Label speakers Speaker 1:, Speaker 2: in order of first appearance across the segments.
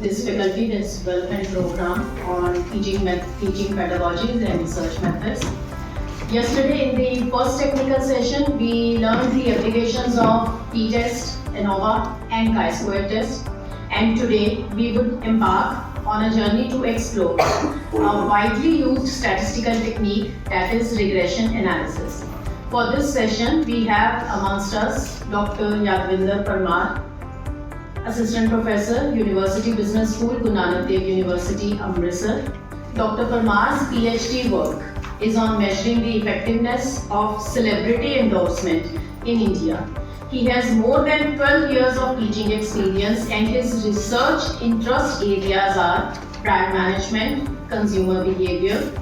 Speaker 1: this faculty development program on teaching pedagogies and research methods. Yesterday in the first technical session, we learned the applications of t-test, ANOVA and chi-square test. And today we would embark on a journey to explore a widely used statistical technique, that is regression analysis. For this session, we have amongst us Dr. Yadvinder Parmar, Assistant Professor, University Business School, Guru Nanak Dev University, Amritsar. Dr. Parmar's PhD work is on measuring the effectiveness of celebrity endorsement in India. He has more than 12 years of teaching experience and his research interest areas are brand management, consumer behavior,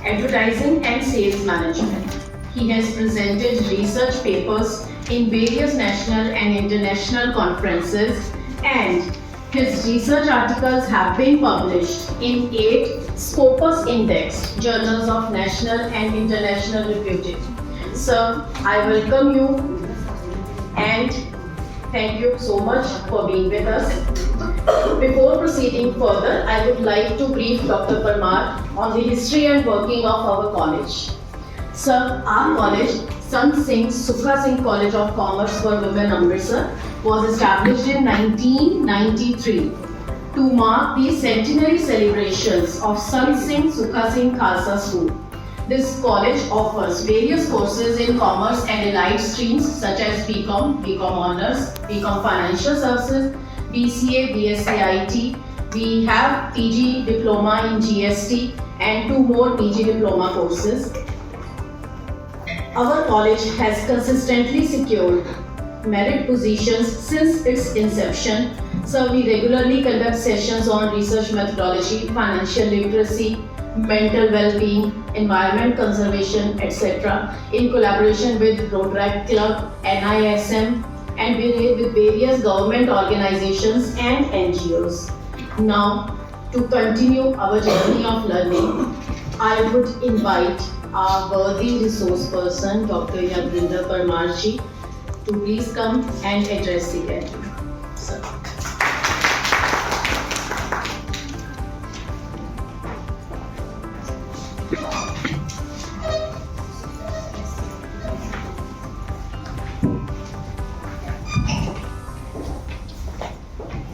Speaker 1: advertising and sales management. He has presented research papers in various national and international conferences, and his research articles have been published in 8 Scopus indexed journals of national and international reputed. Sir, I welcome you and thank you so much for being with us. Before proceeding further, I would like to brief Dr. Parmar on the history and working of our college. Sir, our college, Sant Singh Sukha Singh College of Commerce for Women, Amritsar, was established in 1993 to mark the centenary celebrations of Sant Singh Sukha Singh Khalsa School. This college offers various courses in commerce and allied streams such as BCom, BCom Honours, BCom Financial Services, BCA, BSc IT. We have PG Diploma in GST and 2 more PG Diploma courses. Our college has consistently secured merit positions since its inception. So we regularly conduct sessions on research methodology, financial literacy, mental well-being, environment conservation, etc. in collaboration with Rotaract Club, NISM and with various government organizations and NGOs. Now, to continue our journey of learning, I would invite our worthy resource person, Dr. Yadvinder Parmar ji, to please come and address the gathering. Sir.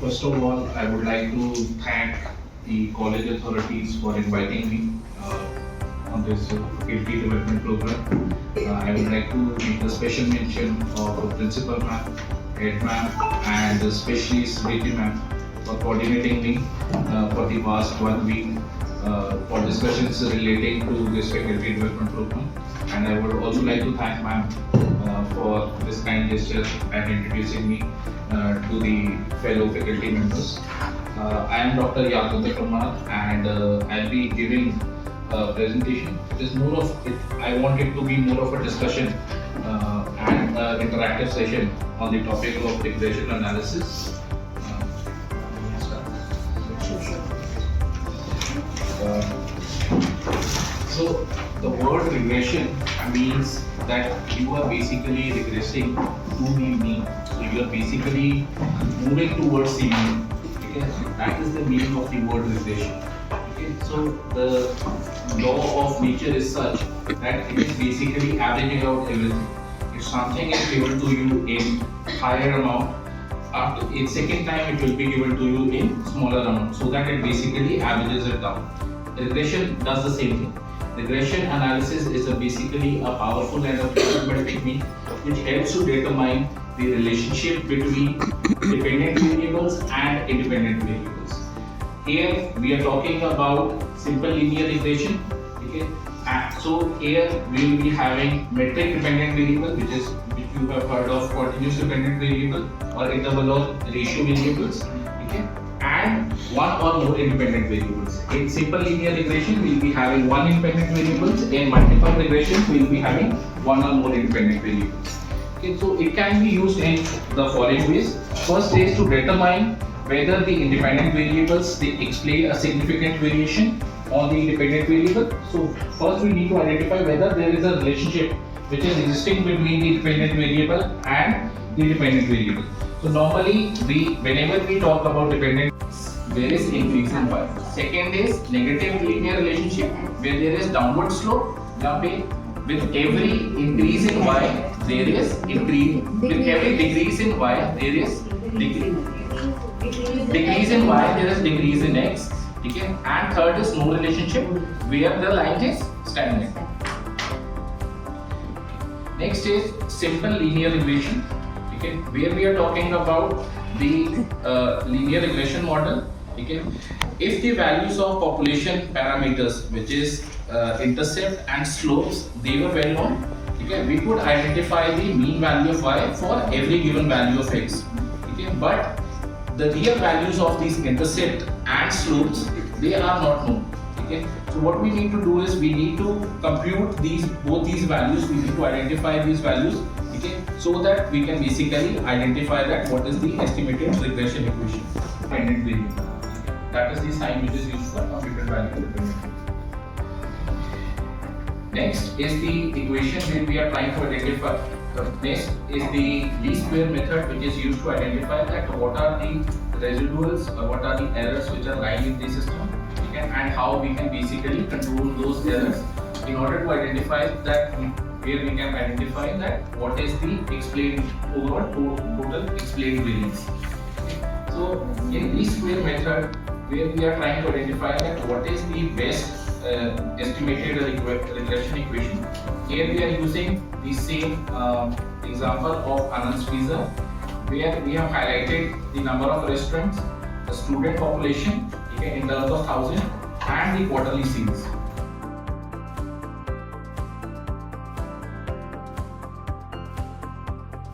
Speaker 2: First of all, I would like to thank the college authorities for inviting me on this faculty development program. I would like to make a special mention of the principal ma'am, head ma'am, and the specialist VP ma'am for coordinating me for the past 1 week for discussions relating to this faculty development program. And I would also like to thank ma'am for this kind gesture and introducing me to the fellow faculty members. I am Dr. Yadvinder Parmar and I'll be giving a presentation. It is more of it. I want it to be more of a discussion and interactive session on the topic of regression analysis. So the word regression means that you are basically regressing to the mean. So you are basically moving towards the mean. Okay? That is the meaning of the word regression. Okay? So the law of nature is such that it is basically averaging out everything. If something is given to you in higher amount, after in second time it will be given to you in smaller amount, so that it basically averages it down. Regression does the same thing. Regression analysis is basically a powerful and a flexible technique which helps to determine the relationship between dependent variables and independent variables. Here we are talking about simple linear regression. Okay? So here we will be having metric dependent variable, which you have heard of continuous dependent variable or interval or ratio variables. Okay? And 1 or more independent variables. In simple linear regression, we will be having 1 independent variables. In multiple regression, we will be having 1 or more independent variables. Okay, so it can be used in the following ways. First is to determine whether the independent variables they explain a significant variation on the independent variable. So first we need to identify whether there is a relationship which is existing between the dependent variable and the dependent variable. So normally whenever we talk about dependent, there is increase in y. Second is negative linear relationship where there is downward slope. यहाँ पे with every increase in y there is increase. With every decrease in y there is decrease in y there is decrease in x. Okay. And third is no relationship where the line is stagnant. Next is simple linear regression. Okay, where we are talking about the linear regression model. Okay, if the values of population parameters, which is intercept and slopes, they were well known. Okay, we could identify the mean value of y for every given value of x. Okay, but the real values of these intercept and slopes, they are not known. Okay, so what we need to do is we need to compute both these values. We need to identify these values. Okay, so that we can basically identify that what is the estimated regression equation. Dependent variable. That is the sign which is used for computed value dependent. Next is the equation where we are trying to identify. Next is the least square method, which is used to identify that what are the residuals or what are the errors which are lying in the system, okay, and how we can basically control those errors in order to identify that, where we can identify that what is the explained overall total explained variance. So in least square method, where we are trying to identify that what is the best estimated regression equation. Here we are using the same example of Anand's Pizza, where we have highlighted the number of restaurants, the student population, okay, in terms of thousand, and the quarterly sales.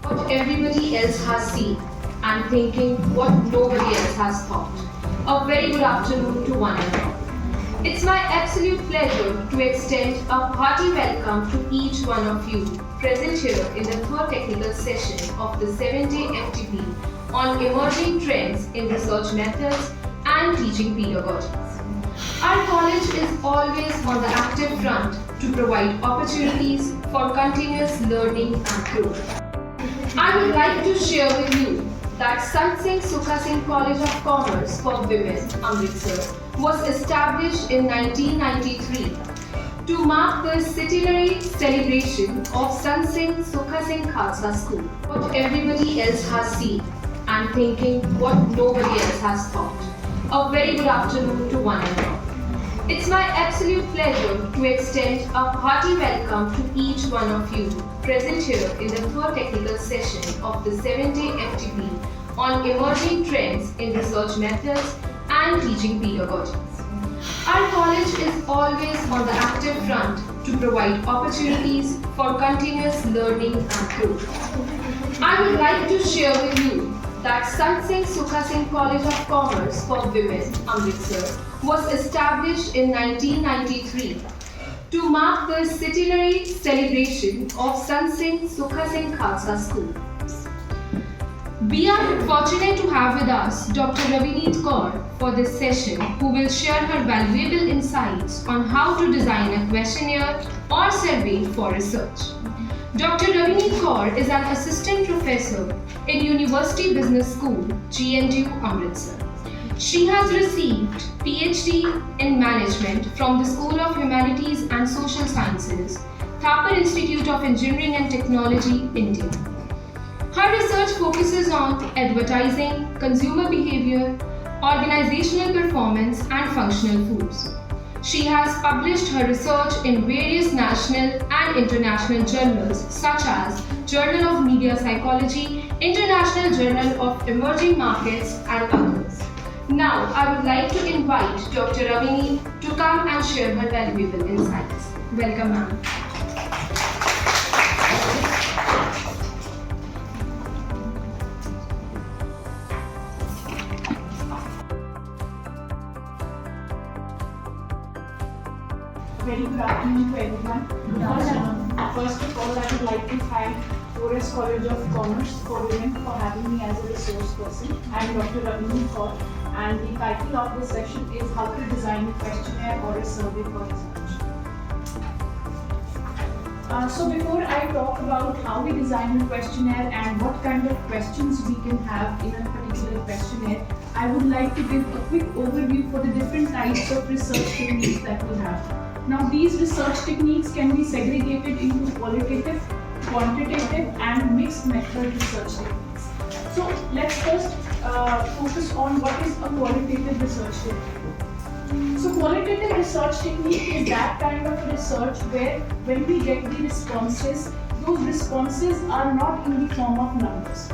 Speaker 3: What everybody else has seen and thinking what nobody else has thought. A very good afternoon to one and all. It's my absolute pleasure to extend a hearty welcome to each one of you present here in the third technical session of the 7-day FDP on emerging trends in research methods and teaching pedagogies. Our college is always on the active front to provide opportunities for continuous learning and growth. I would like to share with you that Seven-Day College of Commerce for Women, Amritsar, was established in 1993 to mark the centenary celebration of Seven-Day Khalsa School. What everybody else has seen and thinking what nobody else has thought. A very good afternoon to one and all. It's my absolute pleasure to extend a hearty welcome to each one of you present here in the third technical session of the 7-day FDP on emerging trends in research methods and teaching pedagogies. Our college is always on the active front to provide opportunities for continuous learning and growth. I would like to share with you that Seven-Day College of Commerce for Women, Amritsar, was established in 1993 to mark the centenary celebration of Seven-Day Khalsa School. We are fortunate to have with us Dr. Mandeep Kaur for this session, who will share her valuable insights on how to design a questionnaire or survey for research. Dr. Mandeep Kaur is an assistant professor in University Business School, GNDU, Amritsar. She has received PhD in Management from the School of Humanities and Social Sciences, Thapar Institute of Engineering and Technology, India. Her research focuses on advertising, consumer behavior, organizational performance, and functional foods. She has published her research in various national and international journals such as Journal of Media Psychology, International Journal of Emerging Markets, and others. Now, I would like to invite Dr. Ravini to come and share her valuable insights. Welcome, ma'am.
Speaker 4: Very good afternoon to everyone. First of all, I would like to thank SSSS College of Commerce for Women for having me as a resource person. I am Dr. Mandeep Kaur, and the title of this section is How to Design a Questionnaire or a Survey for Research. So before I talk about how we design a questionnaire and what kind of questions we can have in a particular questionnaire, I would like to give a quick overview for the different types of research techniques that we have. Now these research techniques can be segregated into qualitative, quantitative and mixed method research techniques. So let's first focus on what is a qualitative research technique. So qualitative research technique is that kind of research where when we get the responses, those responses are not in the form of numbers.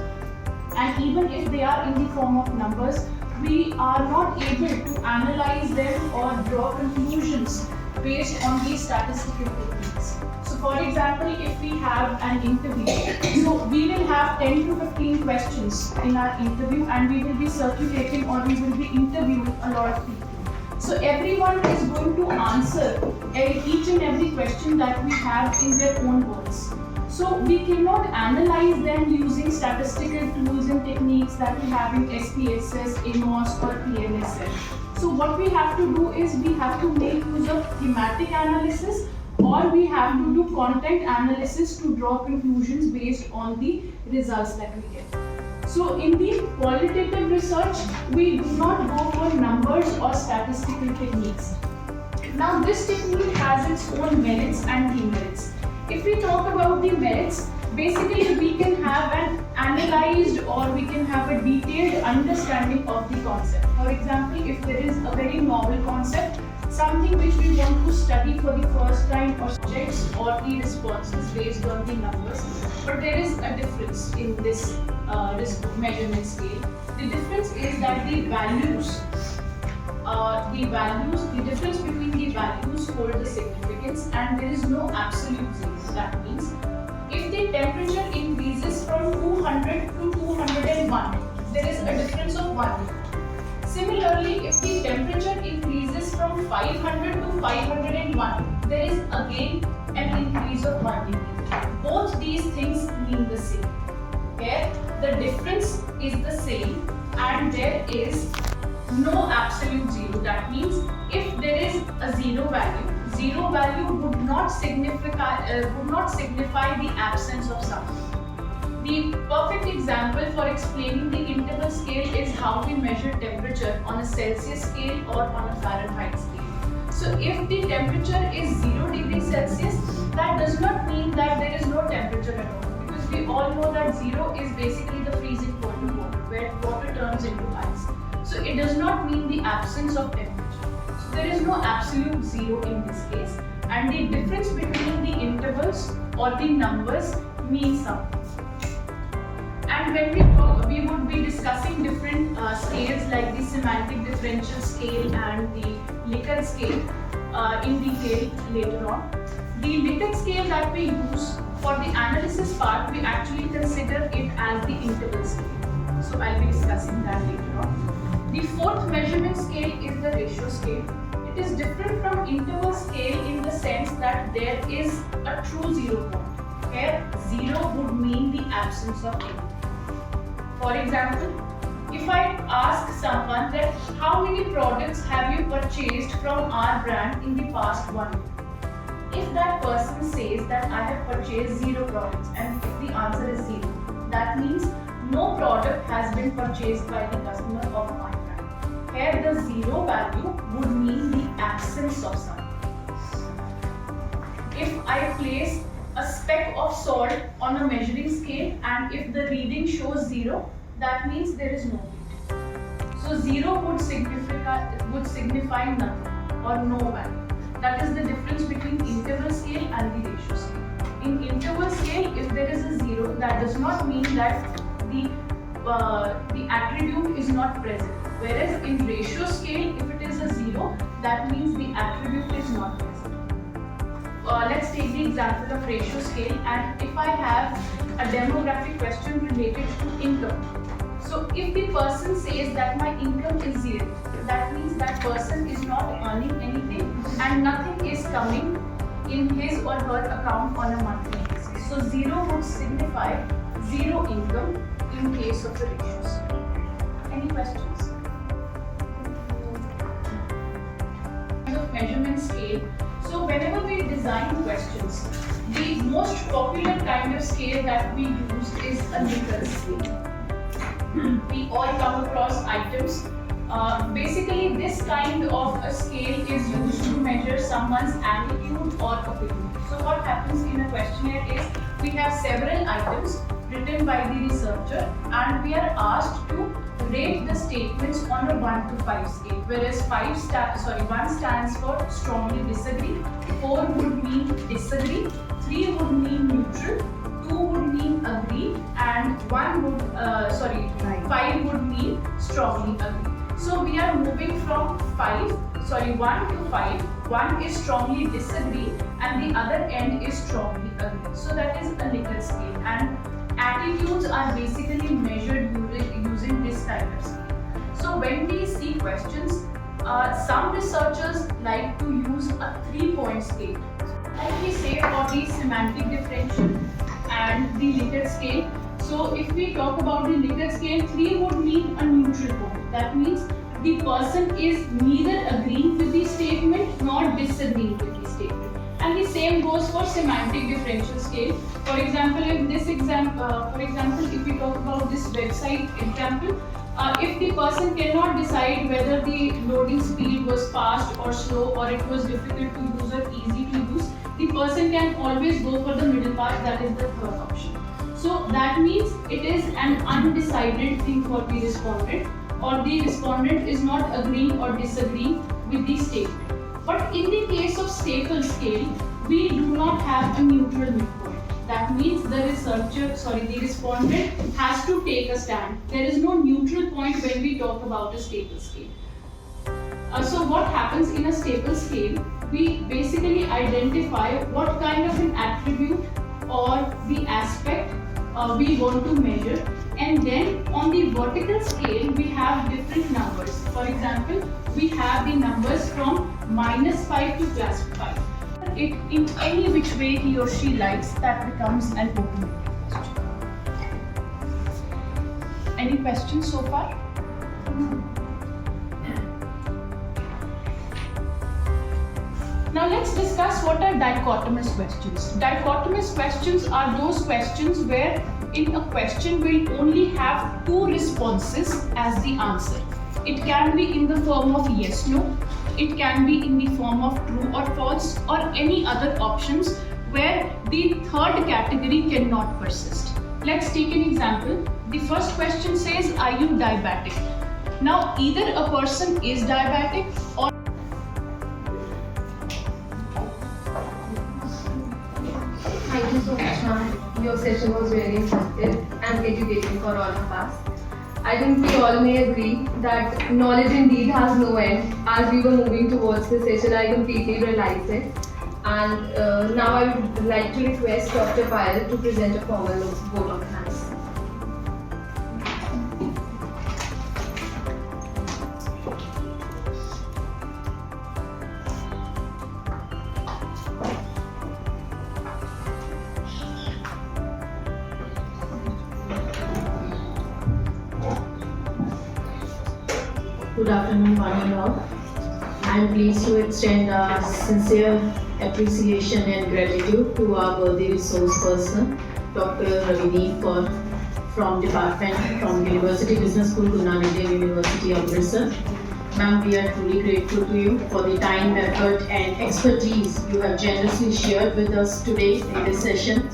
Speaker 4: And even if they are in the form of numbers, we are not able to analyze them or draw conclusions based on these statistical techniques. So for example, if we have an interview, so we will have 10 to 15 questions in our interview and we will be circulating or we will be interviewing a lot of people. So everyone is going to answer each and every question that we have in their own words. So we cannot analyze them using statistical tools and techniques that we have in SPSS, INOS or PLS-SEM. So what we have to do is we have to make use of thematic analysis or we have to do content analysis to draw conclusions based on the results that we get. So in the qualitative research, we do not go for numbers or statistical techniques. Now this technique has its own merits and demerits. If we talk about the merits, basically we can have an analyzed or we can have a detailed understanding of the concept. For example, if there is a very novel concept, something which we want to study for the first time or subjects or the responses based on the numbers, but there is a difference in this measurement scale. The difference is that the difference between the values hold the significance and there is no absolute zero. That means if the temperature increases from 200 to 201, there is a difference of 1 degree. Similarly, if the temperature increases from 500 to 501, there is again an increase of 1 degree. Both these things mean the same. Here, the difference is the same and there is no absolute zero. That means if there is a zero value would not signify the absence of something. The perfect example for explaining the interval scale is how we measure temperature on a Celsius scale or on a Fahrenheit scale. So if the temperature is 0 degrees Celsius, that does not mean that there is no temperature at all, because we all know that 0 is basically the freezing point of water, where water turns into ice. So it does not mean the absence of temperature. So there is no absolute zero in this case, and the difference between the intervals or the numbers means something. And when we talk, we would be discussing different scales like the semantic differential scale and the Likert scale in detail later on. The Likert scale that we use for the analysis part, we actually consider it as the interval scale. So I'll be discussing that later on. The fourth measurement scale is the ratio scale. It is different from interval scale in the sense that there is a true zero point. Here, zero would mean the absence of anything. For example, if I ask someone that how many products have you purchased from our brand in the past 1 year? If that person says that I have purchased 0 products and if the answer is 0, that means no product has been purchased by the customer of my brand. Here the 0 value would mean the absence of something. If I place a speck of salt on a measuring scale and if the reading shows 0, that means there is no heat. So 0 would signify nothing or no value. That is the difference between interval scale and the ratio scale. In interval scale, if there is a 0, that does not mean that the attribute is not present. Whereas in ratio scale, if it is a 0, that means the attribute is not present. Let's take the example of ratio scale, and if I have a demographic question related to income. So if the person says that my income is 0, that means that person is not earning anything and nothing is coming in his or her account on a monthly basis. So 0 would signify 0 income in case of the ratio scale. Any questions? Kind of measurement scale. So whenever we design questions, the most popular kind of scale that we use is a Likert scale. We all come across items. Basically, this kind of a scale is used to measure someone's attitude or opinion. So what happens in a questionnaire is we have several items written by the researcher and we are asked to rate the statements on a 1 to 5 scale, whereas 1 stands for strongly disagree, 4 would mean disagree, 3 would mean neutral, 2 would mean agree, and 5 would mean strongly agree. So we are moving from 1 to 5. 1 is strongly disagree and the other end is strongly agree. So that is a Likert scale, and attitudes are basically measured using this kind of scale. So when we see questions, some researchers like to use a 3-point scale. Like we say for the semantic differential and the Likert scale. So if we talk about the Likert scale, 3 would mean a neutral point. That means the person is neither agreeing with the statement nor disagreeing with the statement. And the same goes for semantic differential scale. For example, if we talk about this website example, if the person cannot decide whether the loading speed was fast or slow, or it was difficult to use or easy to use, the person can always go for the middle path, that is the third option. So that means it is an undecided thing for the respondent, or the respondent is not agreeing or disagreeing with the statement. But in the case of staple scale, we do not have a neutral midpoint. That means the respondent has to take a stand. There is no neutral point when we talk about a staple scale. So what happens in a staple scale? We basically identify what kind of an attribute or the aspect we want to measure, and then on the vertical scale we have different numbers. For example, we have the numbers from -5 to +5. It in any which way he or she likes, that becomes an open-ended question. Any questions so far? Now let's discuss what are dichotomous questions. Dichotomous questions are those questions where in a question we'll only have 2 responses as the answer. It can be in the form of yes, no. It can be in the form of true or false, or any other options where the third category cannot persist. Let's take an example. The first question says, are you diabetic? Now either a person is diabetic or
Speaker 3: Thank you so much, ma'am. Your session was very informative and educating for all of us. I think we all may agree that knowledge indeed has no end. As we were moving towards this session, I completely realized it. And now I would like to request Dr. Payal to present a formal vote of thanks.
Speaker 1: Good afternoon, one and all. I am pleased to extend our sincere appreciation and gratitude to our worthy resource person, Dr. Mandeep Kaur from University Business School, Guru Nanak Dev University, Amritsar. Ma'am, we are truly grateful to you for the time, effort and expertise you have generously shared with us today in this session.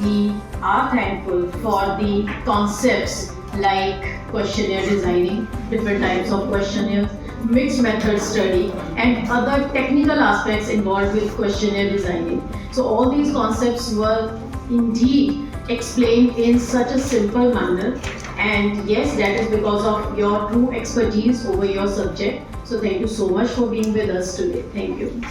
Speaker 1: We are thankful for the concepts like questionnaire designing, different types of questionnaires, mixed method study, and other technical aspects involved with questionnaire designing. So all these concepts were indeed explained in such a simple manner, and yes, that is because of your true expertise over your subject. So thank you so much for being with us today. Thank you.